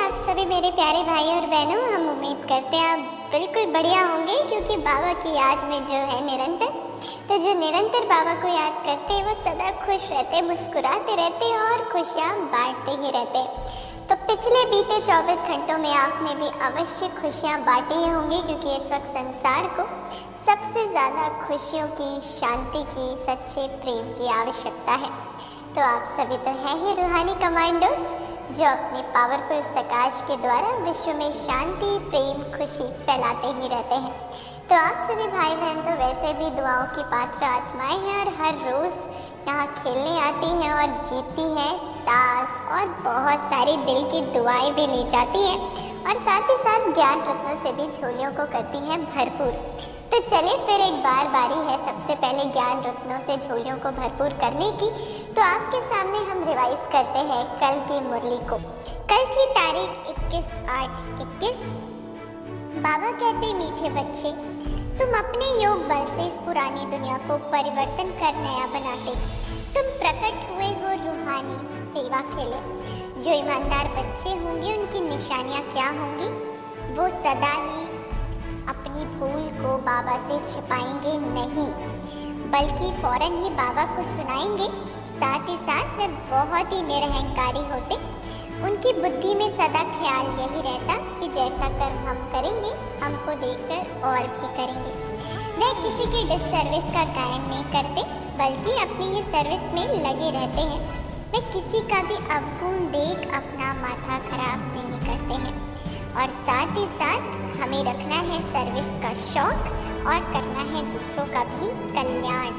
आप सभी मेरे प्यारे भाई और बहनों। हम उम्मीद करते हैं आप बिल्कुल बढ़िया होंगे, क्योंकि बाबा की याद में जो है निरंतर, तो जो निरंतर बाबा को याद करते हैं वो सदा खुश रहते, मुस्कुराते रहते और खुशियाँ बांटते ही रहते। तो पिछले बीते 24 घंटों में आपने भी अवश्य खुशियाँ बांटी ही होंगी, क्योंकि इस वक्त संसार को सबसे ज़्यादा खुशियों की, शांति की, सच्चे प्रेम की आवश्यकता है। तो आप सभी तो हैं ही रूहानी कमांडोज, जो अपने पावरफुल प्रकाश के द्वारा विश्व में शांति, प्रेम, खुशी फैलाते ही रहते हैं। तो आप सभी भाई बहन तो वैसे भी दुआओं की पात्र आत्माएं हैं और हर रोज़ यहाँ खेलने आती हैं और जीतती हैं ताश और बहुत सारी दिल की दुआएं भी ले जाती हैं, और साथ ही साथ ज्ञान रत्नों से भी झोलियों को करती हैं भरपूर। तो चलिए फिर एक बार बारी है सबसे पहले ज्ञान रत्नों से झोलियों को भरपूर करने की। तो आपके सामने हम रिवाइज करते हैं कल की मुरली को। कल की तारीख 21/8/21। बाबा कहते मीठे बच्चे, तुम अपने योग बल से इस पुरानी दुनिया को परिवर्तन कर नया बनाते। तुम प्रकट हुए हो रूहानी सेवा के लिए। जो ईमानदार बच्चे होंगे उनकी निशानियाँ क्या होंगी? वो सदा ही अपनी भूल को बाबा से छिपाएंगे नहीं, बल्कि फौरन ही बाबा को सुनाएंगे। साथ ही साथ वे बहुत ही निरहंकारी होते। उनकी बुद्धि में सदा ख्याल यही रहता कि जैसा कर्म हम करेंगे, हमको देखकर और भी करेंगे। वे किसी की डिससर्विस का गायन नहीं करते, बल्कि अपनी ही सर्विस में लगे रहते हैं। वे किसी का भी अवगुण देख अपना माथा खराब नहीं करते हैं। और साथ ही साथ हमें रखना है सर्विस का शौक और करना है दूसरों का भी कल्याण,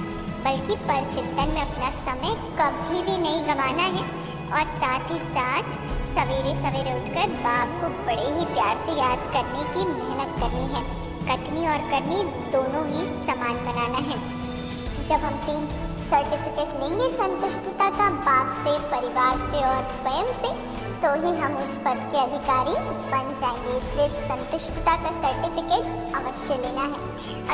बल्कि परचिंतन में अपना समय कभी भी नहीं गंवाना है। और साथ ही साथ सवेरे सवेरे उठकर बाप को बड़े ही प्यार से याद करने की मेहनत करनी है। कटनी और करनी दोनों ही समान बनाना है। जब हम 3 सर्टिफिकेट लेंगे संतुष्टता का, बाप से, परिवार से और स्वयं से, तो ही हम उच्च पद के अधिकारी बन जाएंगे। इसलिए संतुष्टता का सर्टिफिकेट अवश्य लेना है।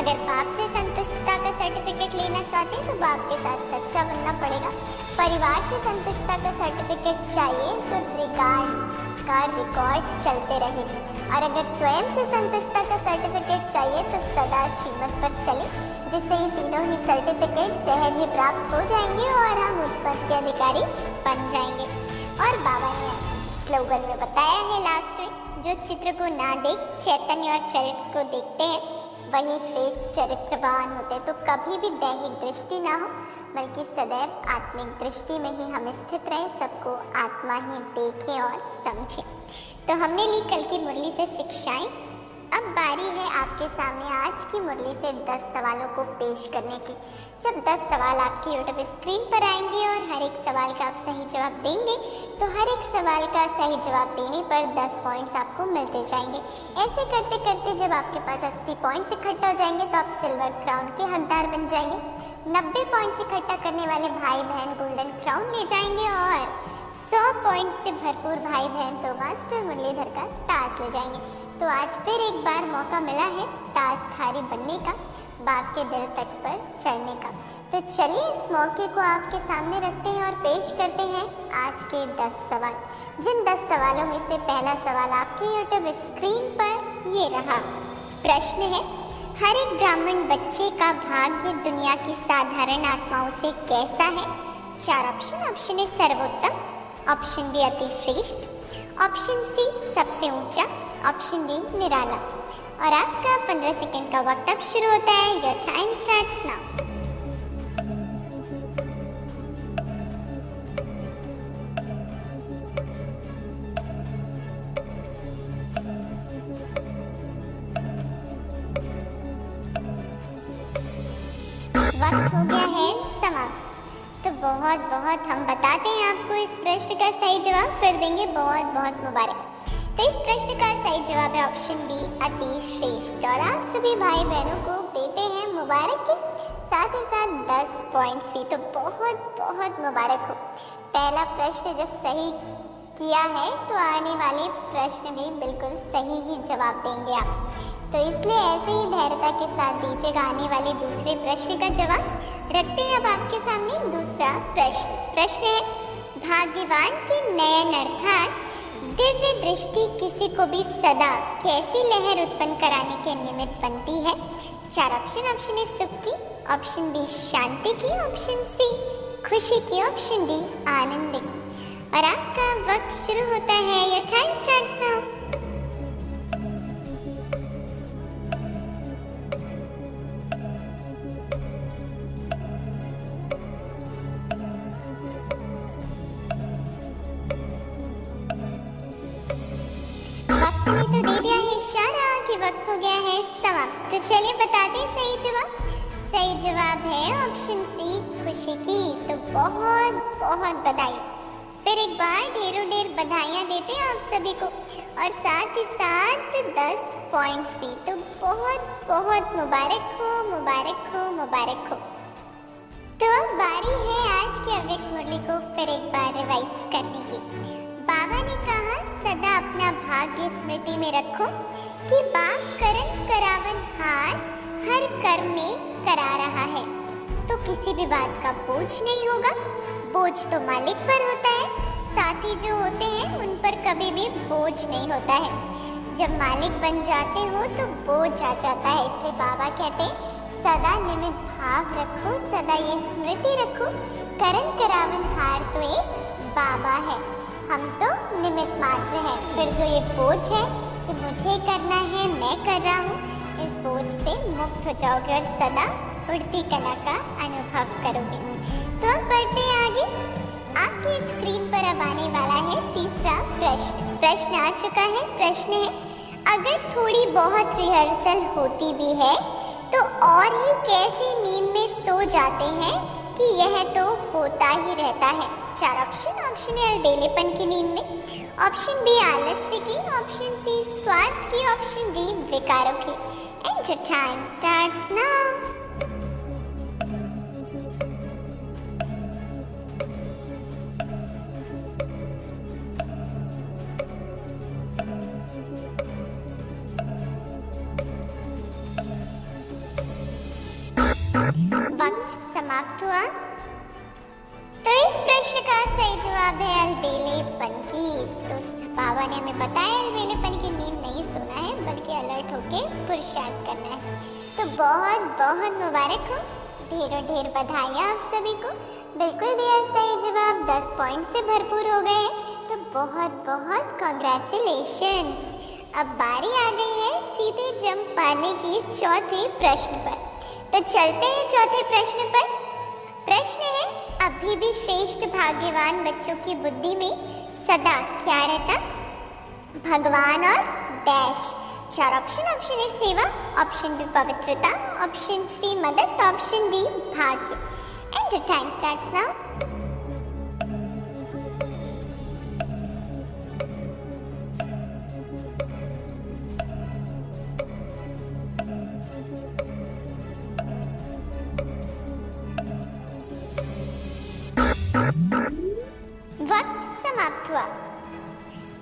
अगर बाप से संतुष्टता का सर्टिफिकेट लेना चाहते हैं तो बाप के साथ सच्चा बनना पड़ेगा। परिवार से संतुष्टता का सर्टिफिकेट चाहिए तो रिकॉर्ड चलते रहे। और अगर स्वयं से संतुष्टता का सर्टिफिकेट चाहिए तो सदा श्रीमत पर चले, जिससे ये तीनों ही सर्टिफिकेट सहज ही प्राप्त हो जाएंगे और हम उच्च पद के अधिकारी बन जाएंगे। और बाबा ने स्लोगन में बताया है लास्ट में, जो चित्र को ना देख चैतन्य और चरित्र को देखते हैं वही श्रेष्ठ चरित्रवान होते। तो कभी भी दैहिक दृष्टि ना हो, बल्कि सदैव आत्मिक दृष्टि में ही हम स्थित रहें, सबको आत्मा ही देखें और समझें। तो हमने ली कल की मुरली से शिक्षाएं। अब बारी है आपके सामने आज की मुरली से 10 सवालों को पेश करने की। जब 10 सवाल आपकी यूट्यूब स्क्रीन पर आएंगे और हर एक सवाल का आप सही जवाब देंगे, तो हर एक सवाल का सही जवाब देने पर 10 पॉइंट्स आपको मिलते जाएंगे। ऐसे करते करते जब आपके पास 80 पॉइंट्स इकट्ठा हो जाएंगे तो आप सिल्वर क्राउन के हकदार बन जाएंगे। 90 पॉइंट्स इकट्ठा करने वाले भाई बहन गोल्डन क्राउन ले जाएंगे, और 100 पॉइंट से भरपूर भाई बहन तो मास्टर मुरलीधर का ताज ले जाएंगे। तो आज फिर एक बार मौका मिला है ताजधारी बनने का, बाप के दिल तक पर चढ़ने का। तो चलिए इस मौके को आपके सामने रखते हैं और पेश करते हैं आज के 10 सवाल। जिन 10 सवालों में से पहला सवाल आपके यूट्यूब स्क्रीन पर ये रहा। प्रश्न है, हर एक ब्राह्मण बच्चे का भाग्य दुनिया की साधारण आत्माओं से कैसा है? 4 ऑप्शन। ऑप्शन ए सर्वोत्तम, ऑप्शन बी अति श्रेष्ठ, ऑप्शन सी सबसे ऊंचा, ऑप्शन डी निराला। और आपका 15 सेकंड का वक्त अब शुरू होता है। Your time starts now. वक्त हो गया है समाप्त। तो बहुत बहुत हम बताते हैं आपको इस प्रश्न का सही जवाब, फिर देंगे बहुत बहुत मुबारक। तो इस प्रश्न का सही जवाब है ऑप्शन डी अति श्रेष्ठ। और आप सभी भाई बहनों को देते हैं मुबारक के साथ ही साथ 10 पॉइंट्स भी। तो बहुत बहुत मुबारक हो। पहला प्रश्न जब सही किया है तो आने वाले प्रश्न भी बिल्कुल सही ही जवाब देंगे आप। तो इसलिए ऐसे ही धैर्यता के साथ दीजिएगा आने वाले दूसरे प्रश्न का जवाब। रखते हैं अब आपके सामने दूसरा प्रश्न। प्रश्न है, भाग्यवान के नयन अर्थात दिव्य दृष्टि किसी को भी सदा कैसी लहर उत्पन्न कराने के निमित्त बनती है? 4 ऑप्शन। ऑप्शन ए सुख की, ऑप्शन बी शांति की, ऑप्शन सी खुशी की, ऑप्शन डी आनंद की। और आपका वक्त शुरू होता है। Your time starts now. वक्त ने तो दे दिया है इशारा कि वक्त हो गया है समाप्त। तो चलिए बताते हैं सही जवाब। सही जवाब है ऑप्शन सी खुशी की। तो बहुत बहुत बधाई। फिर एक बार ढेरों ढेर बधाइयाँ देते हैं आप सभी को, और साथ ही साथ 10 पॉइंट्स भी। तो बहुत बहुत मुबारक हो, मुबारक हो, मुबारक हो। तो अब बारी है आज की अव्यक्त मुरली को फिर एक बार रिवाइज करने की। बाबा ने कहा सदा अपना भाग्य स्मृति में रखो कि बाप करन करावन हार हर कर्म में करा रहा है। तो किसी भी बात का बोझ नहीं होगा। बोझ तो मालिक पर होता है, साथी जो होते हैं उन पर कभी भी बोझ नहीं होता है। जब मालिक बन जाते हो तो बोझ आ जाता है। इसलिए बाबा कहते हैं सदा निमित्त भाव रखो, सदा ये स्मृति रखो, करन करावन हार तो एक बाबा है, हम तो निमित्त मात्र हैं। फिर जो ये बोझ है कि मुझे करना है, मैं कर रहा हूँ, इस बोझ से मुक्त हो जाओगे और सदा उड़ती कला का अनुभव करोगे। तो अब बढ़ते हैं आगे। आपकी स्क्रीन पर अब आने वाला है तीसरा प्रश्न। प्रश्न आ चुका है। प्रश्न है, अगर थोड़ी बहुत रिहर्सल होती भी है तो और ही कैसी नींद में सो जाते हैं कि यह तो होता ही रहता है। 4 ऑप्शन। ऑप्शन ए अलबेलेपन की नींद में, ऑप्शन बी आलस्य की, ऑप्शन सी स्वार्थ की, ऑप्शन डी विकारों की। And your time starts now. वक्त समाप्त हुआ। तो इस प्रश्न का सही जवाब है अलबेलेपन की। तो बाबा ने हमें बताया अलबेलेपन की नींद नहीं सोना है बल्कि अलर्ट होकर पुरुषार्थ करना है। तो बहुत बहुत मुबारक हो, ढेरों ढेर बधाइयाँ आप सभी को। बिल्कुल दिया सही जवाब, 10 पॉइंट से भरपूर हो गए। तो बहुत बहुत कॉन्ग्रेचुलेशंस। अब बारी आ गई है सीधे जंप पाने की चौथे प्रश्न पर। तो चलते हैं चौथे प्रश्न पर। प्रश्न है, अभी भी श्रेष्ठ भाग्यवान बच्चों की बुद्धि में सदा क्या रहता? भगवान और डैश। 4 ऑप्शन। ऑप्शन ए सेवा, ऑप्शन बी पवित्रता, ऑप्शन सी मदद, ऑप्शन डी भाग्य। And your time starts now. वक्त समाप्त हुआ।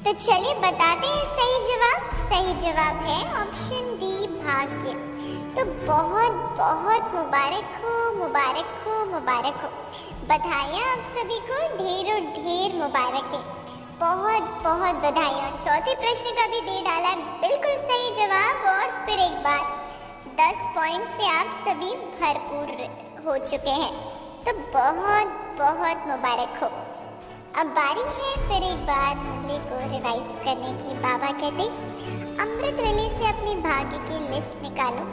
तो चलिए बताते हैं सही जवाब। सही जवाब है ऑप्शन डी भाग्य। तो बहुत बहुत मुबारक हो, मुबारक हो, मुबारक हो। बधाइयाँ आप सभी को, ढेरों ढेर मुबारक है। बहुत बहुत बधाइयाँ। चौथे प्रश्न का भी दे डाला बिल्कुल सही जवाब, और फिर एक बार 10 पॉइंट से आप सभी भरपूर हो चुके हैं। तो बहुत बहुत मुबारक हो। अब बारी है फिर एक बार मुरली को रिवाइज करने की। बाबा कहते अमृत वेले से अपने भाग्य की लिस्ट निकालो।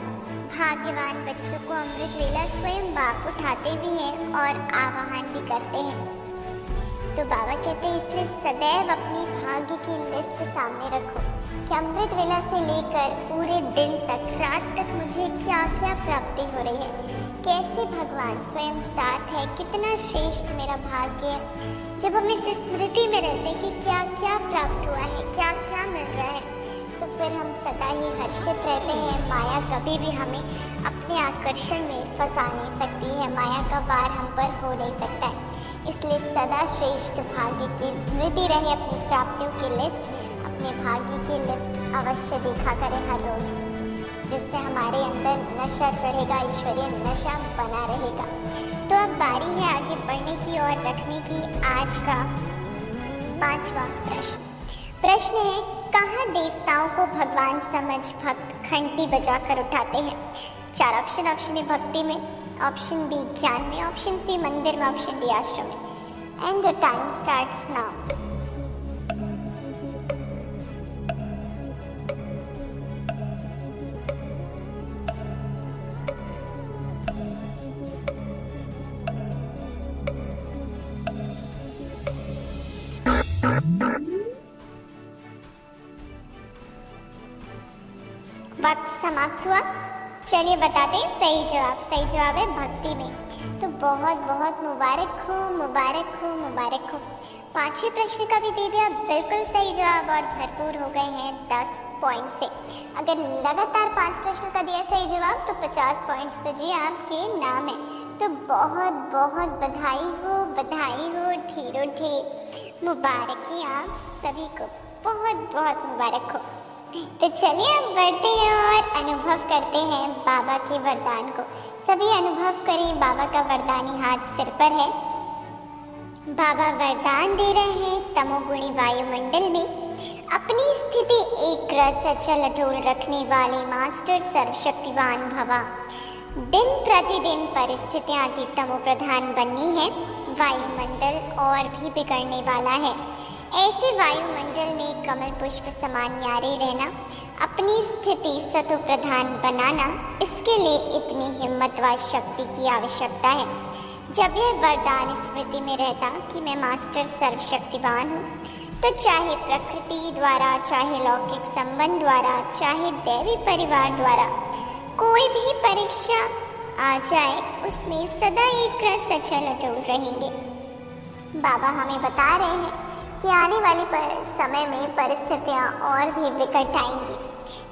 भाग्यवान बच्चों को अमृत वेला स्वयं बाप उठाते भी हैं और आवाहन भी करते हैं। तो बाबा कहते हैं इसलिए सदैव अपनी भाग्य की लिस्ट सामने रखो कि अमृत वेला से लेकर पूरे दिन तक, रात तक मुझे क्या क्या प्राप्ति हो रही है, कैसे भगवान स्वयं साथ है, कितना श्रेष्ठ मेरा भाग्य है। जब हम इस स्मृति में रहते हैं कि क्या क्या प्राप्त हुआ है, क्या क्या मिल रहा है, तो फिर हम सदा ही हर्षित रहते हैं। माया कभी भी हमें अपने आकर्षण में फंसा नहीं सकती है, माया का वार हम पर हो नहीं सकता है। इसलिए सदा श्रेष्ठ भाग्य की स्मृति रहे। अपनी प्राप्तियों की लिस्ट, अपने भाग्य की लिस्ट अवश्य देखा करें हर रोज, जिससे हमारे अंदर नशा चढ़ेगा, ईश्वरीय नशा बना रहेगा। तो अब बारी है आगे बढ़ने की और रखने की आज का 5वां प्रश्न। प्रश्न है, कहाँ देवताओं को भगवान समझ भक्त घंटी बजाकर उठाते हैं? 4 ऑप्शन। ऑप्शन ए भक्ति में, ऑप्शन बी ज्ञान में, ऑप्शन सी मंदिर में, ऑप्शन डी आश्रम में। And the time starts now. वक्त समाप्त हुआ। चलिए बताते हैं सही जवाब। सही जवाब है भक्ति में। तो बहुत बहुत मुबारक हो, मुबारक हो, मुबारक हो। 5वें प्रश्न का भी दे दिया बिल्कुल सही जवाब और भरपूर हो गए हैं 10 पॉइंट से। अगर लगातार 5 प्रश्नों का दिया सही जवाब तो 50 पॉइंट्स तो जी आपके नाम है। तो बहुत बहुत बधाई हो, बधाई हो, ढेरों ढेर मुबारकी आप सभी को, बहुत बहुत मुबारक हो। तो चलिए अब बढ़ते हैं और अनुभव करते हैं बाबा के वरदान को। सभी अनुभव करें, बाबा का वरदानी हाथ सिर पर है। बाबा वरदान दे रहे हैं, तमोगुणी वायुमंडल में अपनी स्थिति एक रस अचल अटूट रखने वाले मास्टर सर्वशक्तिवान भवा। दिन प्रतिदिन परिस्थितियां अति तमो प्रधान बननी है, वायुमंडल और भी बिगड़ने वाला है। ऐसे वायुमंडल में कमल पुष्प समान न्यारे रहना, अपनी स्थिति सतो प्रधान बनाना, इसके लिए इतनी हिम्मत व शक्ति की आवश्यकता है। जब यह वरदान स्मृति में रहता कि मैं मास्टर सर्वशक्तिवान हूँ, तो चाहे प्रकृति द्वारा, चाहे लौकिक संबंध द्वारा, चाहे दैवी परिवार द्वारा कोई भी परीक्षा आ जाए, उसमें सदा एक रस अचल अटूट रहेंगे। बाबा हमें बता रहे हैं कि आने वाले समय में परिस्थितियाँ और भी विकट आएंगी,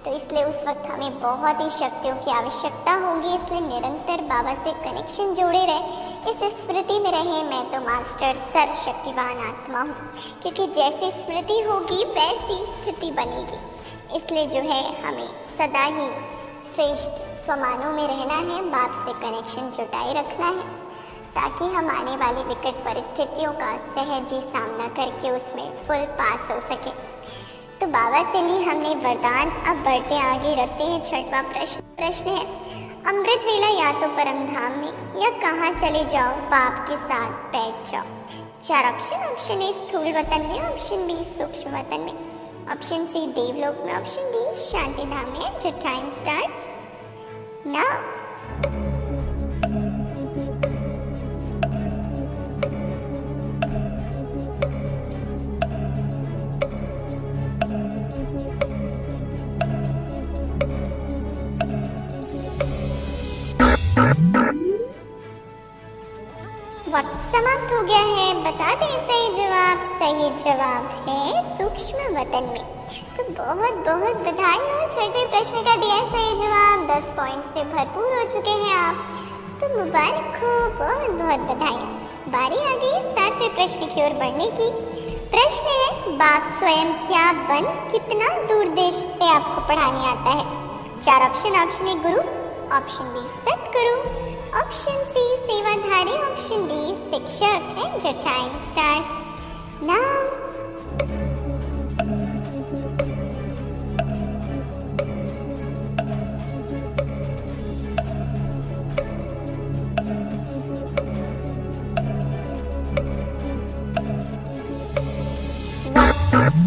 तो इसलिए उस वक्त हमें बहुत ही शक्तियों की आवश्यकता होगी। इसलिए निरंतर बाबा से कनेक्शन जोड़े रहे, इस स्मृति में रहे मैं तो मास्टर सर्वशक्तिवान आत्मा हूँ, क्योंकि जैसी स्मृति होगी वैसी स्थिति बनेगी। इसलिए जो है हमें सदा ही श्रेष्ठ स्वमानों में रहना है, बाप से कनेक्शन जुटाए रखना है, ताकि हम आने वाली विकट परिस्थितियों का सहज ही सामना करके उसमें फुल पास हो सके। तो बाबा से ली हमने वरदान, अब बढ़ते आगे रखते हैं 6वां प्रश्न है, अमृत वेला या तो परम धाम में या कहाँ चले जाओ बाप के साथ बैठ जाओ। 4 ऑप्शन। ऑप्शन ए स्थूल वतन में, ऑप्शन बी सूक्ष्म वतन में, ऑप्शन सी देवलोक में, ऑप्शन डी शांति धाम में। जो टाइम स्टार्ट्स नाउ। वक्त समाप्त हो गया है। बता दें सही जवाब। सही जवाब है सूक्ष्म वतन में। तो बहुत बहुत बधाई हो, 6वें प्रश्न का दिया सही जवाब, 10 पॉइंट से भरपूर हो चुके हैं आप। तो मुबारक हो, बहुत बहुत बधाई। बारी आ गई 7वें प्रश्न की ओर बढ़ने की। प्रश्न है, बाप स्वयं क्या बन कितना दूर देश से आपको पढ़ाने आता है? 4 option. Option A Guru, option B Satguru, option C सेवाधारी, option D शिक्षक है। जो टाइम स्टार्ट्स नाउ।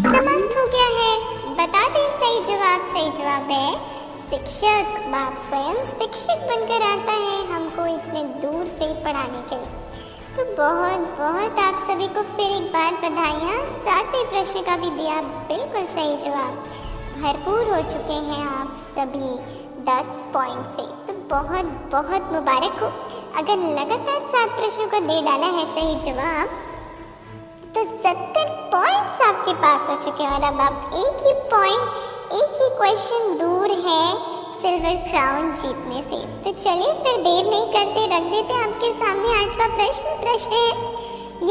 समाप्त हो गया है। बता दें सही जवाब। सही जवाब है शिक्षक। बाप स्वयं शिक्षक बनकर आता है हमको इतने दूर से पढ़ाने के लिए। तो बहुत बहुत आप सभी को फिर एक बार बधाइयाँ। 7वें प्रश्न का भी दिया बिल्कुल सही जवाब, भरपूर हो चुके हैं आप सभी 10 पॉइंट से। तो बहुत बहुत मुबारक हो। अगर लगातार 7 प्रश्नों को दे डाला है सही जवाब तो 70 पॉइंट्स आपके पास हो चुके हैं और अब आप एक ही क्वेश्चन दूर है सिल्वर क्राउन जीतने से। तो चलिए फिर देर नहीं करते, रख देते आपके सामने 8वां प्रश्न है,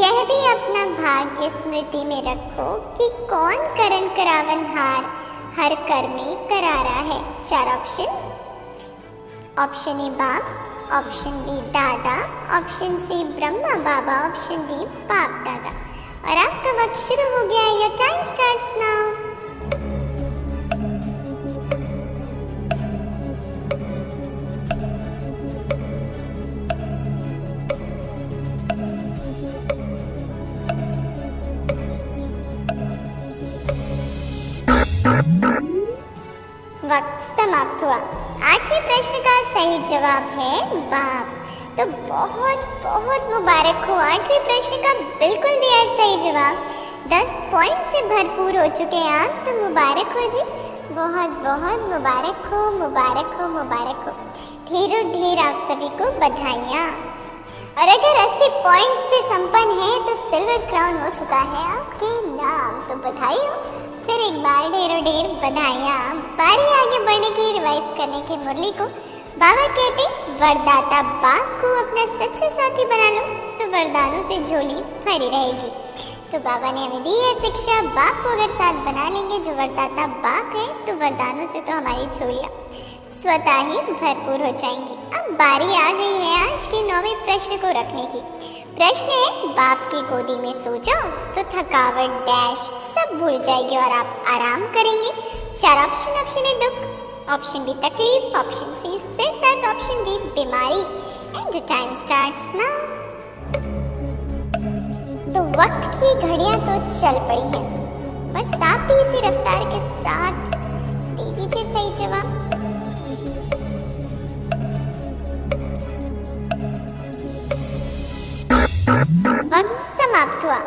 यह भी अपना भाग्य स्मृति में रखो कि कौन करण करावन हार हर कर में करारा है। 4 ऑप्शन। ऑप्शन ए बाप, ऑप्शन बी दादा, ऑप्शन सी ब्रह्मा बाबा, ऑप्शन डी बाप दादा। और आपका वक्त शुरू हो गया है। Your time starts now. वक्त समाप्त हुआ। 8वें प्रश्न का सही जवाब है बाप। तो बहुत बहुत मुबारक हो, 8वें प्रश्न का बिल्कुल दिया है सही जवाब। 10 पॉइंट से भरपूर हो चुके हैं आप, तो मुबारक हो जी, बहुत बहुत मुबारक हो, मुबारक हो, मुबारक हो। ढेरों ढेर आप सभी को बधाइयाँ। और अगर 80 पॉइंट से संपन्न है तो सिल्वर क्राउन हो चुका है आपके नाम, तो बधाई हो फिर एक बार, ढेरों ढेर बधाइयाँ। बारी आगे बढ़ने की, रिवाइज करने की मुरली को बाबा कहते वरदाता बाप को अपना सच्चा साथी बना लो तो वरदानों से झोली भरी रहेगी। तो बाबा ने हमें दी है शिक्षा, बाप को अगर साथ बना लेंगे जो वरदाता बाप है तो वरदानों से तो हमारी झोलियाँ स्वतः ही भरपूर हो जाएंगी। अब बारी आ गई है आज के 9वें प्रश्न को रखने की। प्रश्न है बाप की गोदी में सो जाओ तो थकावट डैश सब भूल जाएगी और आप आराम करेंगे। 4 ऑप्शन है दुख, ऑप्शन बी तकलीफ, ऑप्शन सी सिर दर्द, ऑप्शन डी बीमारी। And your time starts now. तो वक्त की घड़ियां तो चल पड़ी हैं, बस आप भी इसी रफ्तार के साथ दे दीजिए सही जवाब। वक्त समाप्त हुआ।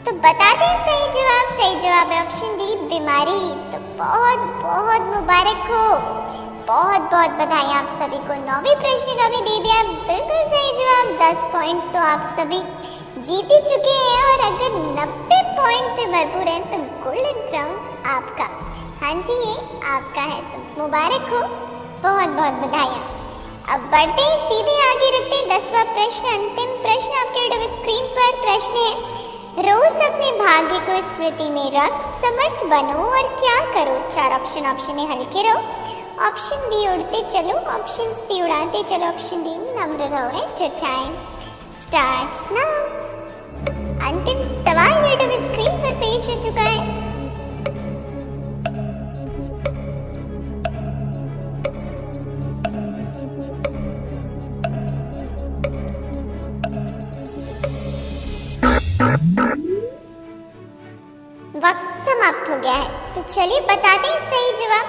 तो बता दें सही जवाब। सही जवाब है ऑप्शन डी बीमारी। तो बहुत बहुत मुबारक हो, बहुत बहुत बधाई आप सभी को। 9वें प्रश्न का भी दे दिया बिल्कुल सही जवाब। 10 पॉइंट्स तो आप सभी जीत ही चुके हैं और अगर 90 पॉइंट से भरपूर है तो गोल्डन क्राउन आपका। हाँ जी, ये आपका है, तो मुबारक हो, बहुत बहुत बधाइयाँ। अब बढ़ते हैं सीधे आगे, रखते हैं 10वां प्रश्न, अंतिम प्रश्न आपके वीडियो स्क्रीन पर। प्रश्न है रोज अपने भाग्य को स्मृति में रख समर्थ बनो और क्या करो। 4 ऑप्शन है हल्के रहो, ऑप्शन बी उड़ते चलो, ऑप्शन सी उड़ाते चलो, ऑप्शन डी नम्र रहो। At your time starts now. अंतिम सवाल वीडियो स्क्रीन पर पेश हो चुका है। वक्त समाप्त हो गया है, तो चलिए बता दें सही जवाब।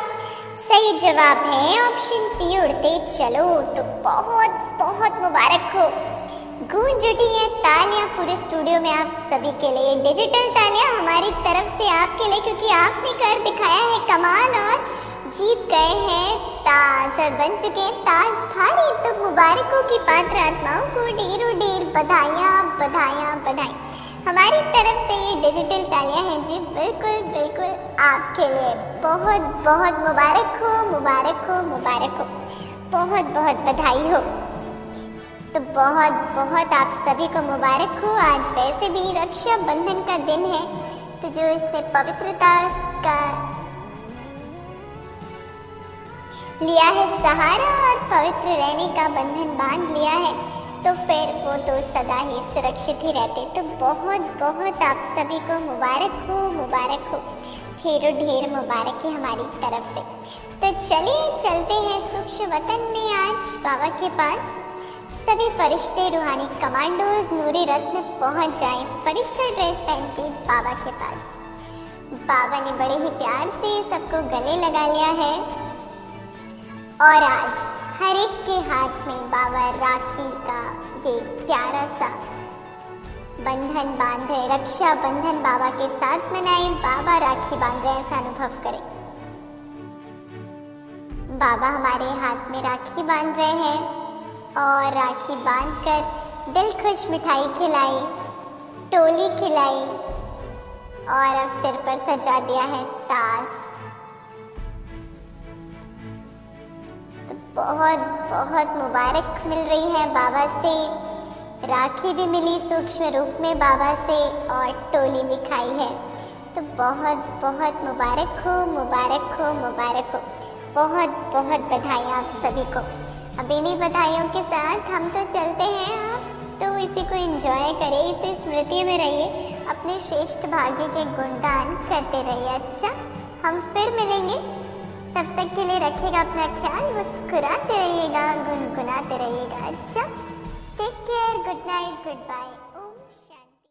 सही जवाब है ऑप्शन सी उड़ते चलो। तो बहुत बहुत मुबारक हो। गूंज उठी है तालियां पूरे स्टूडियो में आप सभी के लिए। डिजिटल तालियां हमारी तरफ से आपके लिए, क्योंकि आपने कर दिखाया है कमाल और जीत गए हैं ताज और बन चुके हैं ताजधारी। तो मुबारकों की पात्र आत्माओं को ढेरों ढेर बधाइयाँ बधाइयाँ बधाई। हमारी तरफ से ये डिजिटल तालियां हैं जी, बिल्कुल बिल्कुल आपके लिए। बहुत बहुत मुबारक हो, मुबारक हो, मुबारक हो, बहुत बहुत बधाई हो। तो बहुत बहुत आप सभी को मुबारक हो। आज वैसे भी रक्षा बंधन का दिन है, तो जो इसने पवित्रता का लिया है सहारा और पवित्र रहने का बंधन बांध लिया है, तो फिर वो तो सदा ही सुरक्षित ही रहते। तो बहुत बहुत आप सभी को मुबारक हो, मुबारक हो, ढेरों ढेर मुबारक है हमारी तरफ से। तो चलिए चलते हैं सूक्ष्म वतन में आज बाबा के पास। सभी फरिश्ते रूहानी कमांडोज नूरी रत्न पहुंच जाएं फरिश्ता ड्रेस पहन के बाबा के पास। बाबा ने बड़े ही प्यार से सबको गले लगा लिया है और आज हर एक के हाथ में बाबा राखी का ये प्यारा सा बंधन बांध रहे। रक्षा बंधन बाबा के साथ मनाए, बाबा राखी बांध रहे, ऐसा अनुभव करें। बाबा हमारे हाथ में राखी बांध रहे हैं और राखी बांधकर दिल खुश मिठाई खिलाई, टोली खिलाई और अब सिर पर सजा दिया है ताज। तो बहुत बहुत मुबारक मिल रही है बाबा से। राखी भी मिली सूक्ष्म रूप में बाबा से और टोली भी खाई है। तो बहुत बहुत मुबारक हो, मुबारक हो, मुबारक हो। बहुत बहुत बधाई आप सभी को। अब इन्हीं बधाइयों के साथ हम तो चलते हैं, आप तो इसी को एंजॉय करें, इसे स्मृति में रहिए अपने श्रेष्ठ भाग्य के गुणगान करते रहिए। अच्छा, हम फिर मिलेंगे, तब तक के लिए रखिएगा अपना ख्याल, मुस्कुराते रहिएगा, गुनगुनाते रहिएगा। अच्छा, take care, good night, good bye.